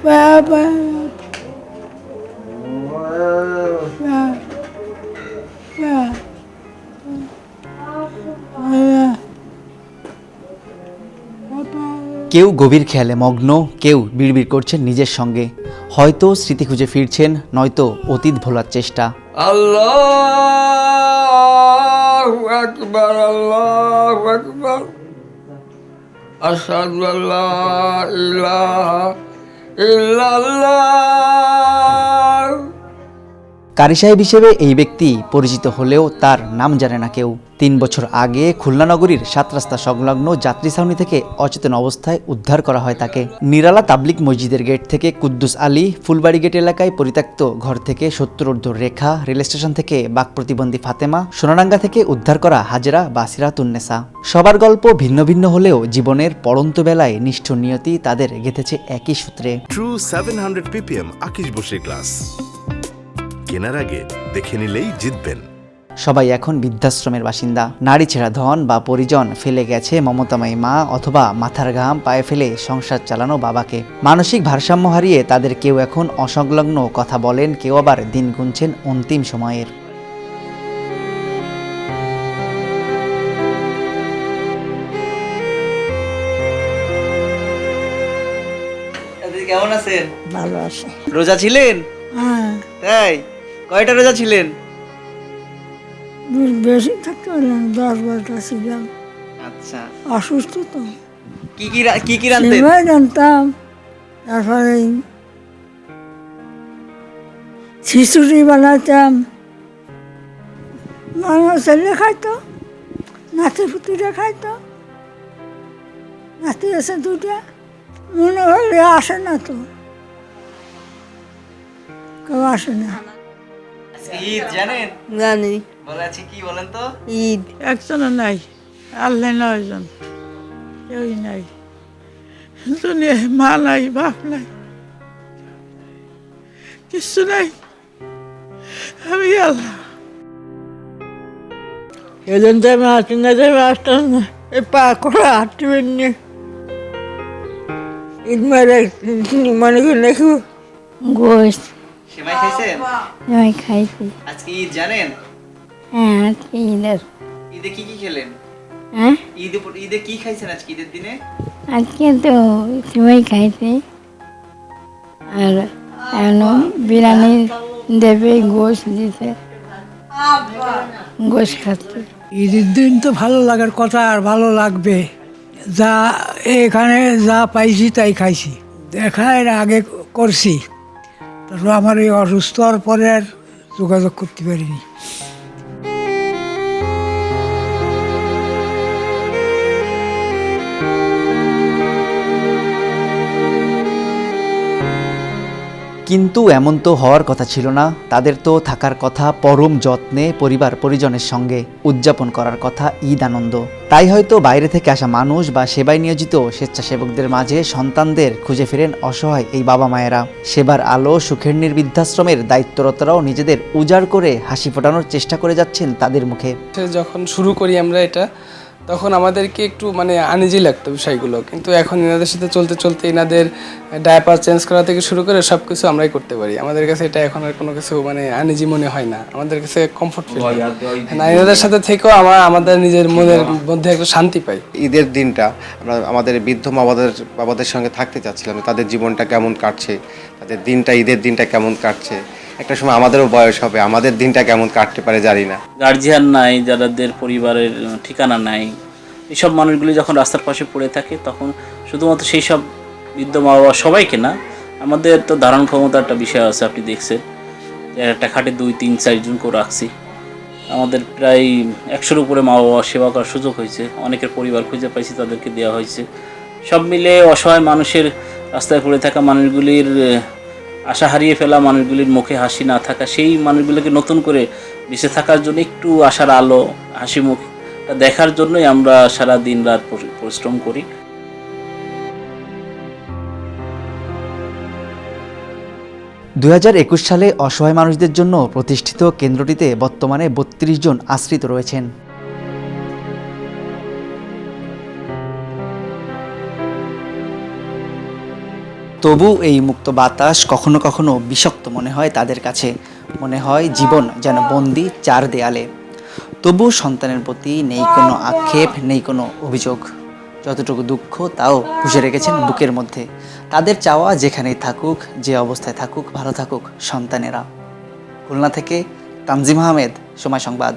বাবা কেউ গভীর খেয়ালে মগ্ন, কেউ বিড়বিড় করছেন নিজের সঙ্গে, হয়তো স্মৃতি খুঁজে ফিরছেন, নয়তো অতীত ভোলার চেষ্টা। আল্লাহু আকবার, আল্লাহু আকবার, আশহাদু আল্লা ইলাহা ইল্লাল্লাহ। কারি সাহেব হিসেবে এই ব্যক্তি পরিচিত হলেও তার নাম জানে না কেউ। ৩ বছর আগে খুলনা নগরীর ৭ রাস্তা সংলগ্ন যাত্রী ছাউনি থেকে অচেতন অবস্থায় উদ্ধার করা হয় তাকে। নিরালা তাবলিগ মসজিদের গেট থেকে কুদ্দুস আলী, ফুলবাড়ি গেট এলাকায় পরিত্যক্ত ঘর থেকে ৭০ ঊর্ধ্ব রেখা, রেল স্টেশন থেকে বাক প্রতিবন্ধী ফাতেমা, সোনাডাঙ্গা থেকে উদ্ধার করা হাজেরা বাসিরাতুন্নেসা। সবার গল্প ভিন্ন ভিন্ন হলেও জীবনের পড়ন্ত বেলায় নিষ্ঠুর নিয়তি তাদের গেঁথেছে একই সূত্রে। ট্রু 700 ppm আকিশ বসে ক্লাস কেনার আগে দেখে নিলেই জিতবেন। সবাই এখন বৃদ্ধাশ্রমের বাসিন্দা। নারী ছেঁড়া ধন বা পরিজন ফেলে গেছে মমতাময়ী মা, অথবা মাথার ঘাম পায়ে ফেলে সংসার চালানো বাবাকে। মানসিক ভারসাম্য হারিয়ে তাদের কেউ এখন অসংলগ্ন কথা বলেন, কেউ আবার দিন গুনছেন অন্তিম সময়ের। কেমন আছেন? ভালো আছে। রোজা ছিলেন? হ্যাঁ, তাই কয়টা রোজা ছিলেন? বেশি থাকতে পারলাম, 10-12টা ছিলাম। আচ্ছা, অসুস্থ তো, কি কি রাঁধতেন? সেবাই জানতাম। তারপরে খিচুড়ি বানাতাম, আমার ছেলে খাইতো, নাতি পুতিরা খাইতো। নাতি আছে 2টা, মনে হলে আসে না তো, কেউ আসে না। ঈদ জানেন? জানি। বলে আছে কি বলেন তো? ঈদ একজনও নাই, আল্লাহ 9জন, কেউই নাই দুনিয়ায়। মা নাই, বাপ নাই, কিছু নাই, আমি আল্লাহ। এজন যাবে আসেন না, যাবে আসতাম না, এই পা করে হাঁটতে পারিনি। ঈদ মারে মনে করে দেখো গোস সেমাই খাইছেন? আমি খাইছি। আজকে ঈদ জানেন? হ্যাঁ, আজকে ঈদের। ঈদে কি কি খেলেন? হ্যাঁ, ঈদে কি খাইছেন আজকে ঈদের দিনে? আজকে তো সেমাই খাইছি, আর বিরিয়ানি দেবে, গোশ দিতে, গোশ খাচ্ছে। ঈদের দিন তো ভালো লাগার কথা, আর ভালো লাগবে। যা এখানে যা পাইছি তাই খাইছি, দেখা এর আগে করছি। তারপর আমার এই অসুস্থ হওয়ার পরে আর যোগাযোগ করতে পারিনি। কিন্তু এমন তো হওয়ার কথা ছিল না। তাদের তো থাকার কথা পরম যত্নে পরিবার পরিজনের সঙ্গে, উদযাপন করার কথা ঈদ আনন্দ। তাই হয়তো বাইরে থেকে আসা মানুষ বা সেবায় নিয়োজিত স্বেচ্ছাসেবকদের মাঝে সন্তানদের খুঁজে ফেরেন অসহায় এই বাবা মায়েরা। সেবার আলো সুখের নির্বৃদ্ধাশ্রমের দায়িত্বরতরাও নিজেদের উজাড় করে হাসি ফোটানোর চেষ্টা করে যাচ্ছেন তাদের মুখে। যখন শুরু করি আমরা এটা, তখন আমাদেরকে একটু আনইজি লাগতো বিষয়গুলো, কিন্তু এখন এনাদের সাথে চলতে চলতে এনাদের ডায়াপার চেঞ্জ করা থেকে শুরু করে সব কিছু আমরাই করতে পারি। আমাদের কাছে এটা এখন আর কোনো কিছু আনইজি মনে হয় না, আমাদের কাছে কমফোর্ট ফিল হয় না। এনাদের সাথে থেকেও আমাদের নিজের মনের মধ্যে একটু শান্তি পাই। ঈদের দিনটা আমরা আমাদের বৃদ্ধ বাবাদের সঙ্গে থাকতে চাচ্ছিলাম, তাদের জীবনটা কেমন কাটছে, তাদের দিনটা, ঈদের দিনটা কেমন কাটছে। একটা সময় আমাদেরও বয়স হবে, আমাদের দিনটা কেমন কাটতে পারে জানি না। গার্জিয়ান নাই, যাদের পরিবারের ঠিকানা নাই, এইসব মানুষগুলি যখন রাস্তার পাশে পড়ে থাকে, তখন শুধুমাত্র সেই সব বৃদ্ধ মা বাবা সবাইকে না, আমাদের তো ধারণ ক্ষমতার একটা বিষয় আছে। আপনি দেখছেন একটা খাটে 2-3-4 জন করে রাখছি, আমাদের প্রায় 100-র উপরে মা বাবা সেবা করার সুযোগ হয়েছে। অনেকের পরিবার খুঁজে পাইছি, তাদেরকে দেওয়া হয়েছে। সব মিলে অসহায় মানুষের, রাস্তায় পড়ে থাকা মানুষগুলির, আশা হারিয়ে ফেলা মানুষগুলির মুখে হাসি না থাকা, সেই মানুষগুলোকে নতুন করে বেঁচে থাকার জন্য একটু আশার আলো, হাসি মুখ দেখার জন্যই আমরা সারা দিন রাত পরিশ্রম করি। 2021 সালে অসহায় মানুষদের জন্য প্রতিষ্ঠিত কেন্দ্রটিতে বর্তমানে 32 জন আশ্রিত রয়েছেন। তবু এই মুক্ত বাতাস কখনো কখনো বিষাক্ত মনে হয় তাদের কাছে। মনে হয় জীবন যেন বন্দি 4 দেয়ালে। তবু সন্তানের প্রতি নেই কোনো আক্ষেপ, নেই কোনো অভিযোগ। যতটুকু দুঃখ তাও পুষে রেখেছেন বুকের মধ্যে। তাদের চাওয়া যেখানেই থাকুক, যে অবস্থায় থাকুক, ভালো থাকুক সন্তানেরা। খুলনা থেকে তানজিম আহমেদ, সময় সংবাদ।